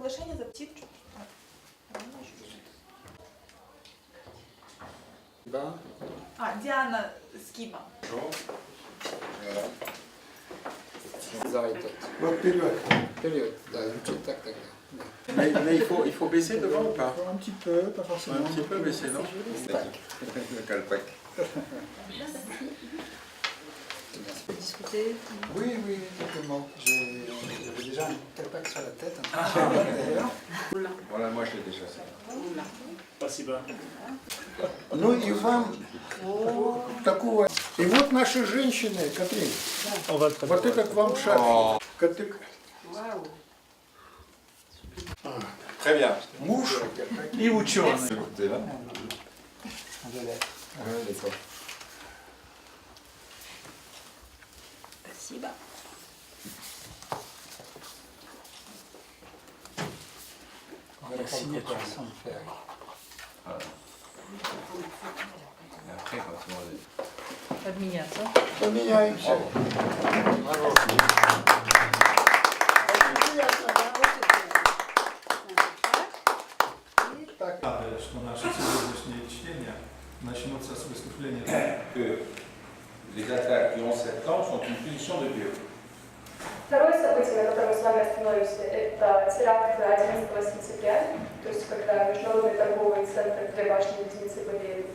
приглашение за птицу. Да. Диана Скиба. За этот. Вот вперед. Вперед, да, звучит так тогда. Да. Mais il faut baisser devant ou pas? Un petit peu, pas forcément. Un petit peu baisser, non? Le calpac. Discuter. Oui, oui, totalement. J'avais déjà un calpac sur la tête, d'ailleurs. Voilà, moi je l'ai déjà ça. Спасибо. Ну и вам такого. И вот наши женщины, Катрин, вот этот вам шарфик. Вау. Très bien. Муж И ученый. Écoutez là. Ouais, d'accord. Спасибо. on va la signature sans le faire. Et après, quand on Обменяться. Поменяемся. Браво. Что наши сегодняшние чтения начнутся с выступления. que les attaques du 11 septembre sont une punition de Dieu. Второе событие, на котором мы с вами остановимся, это теракт 11 сентября, то есть когда международные торговые центры две башни Медведицы были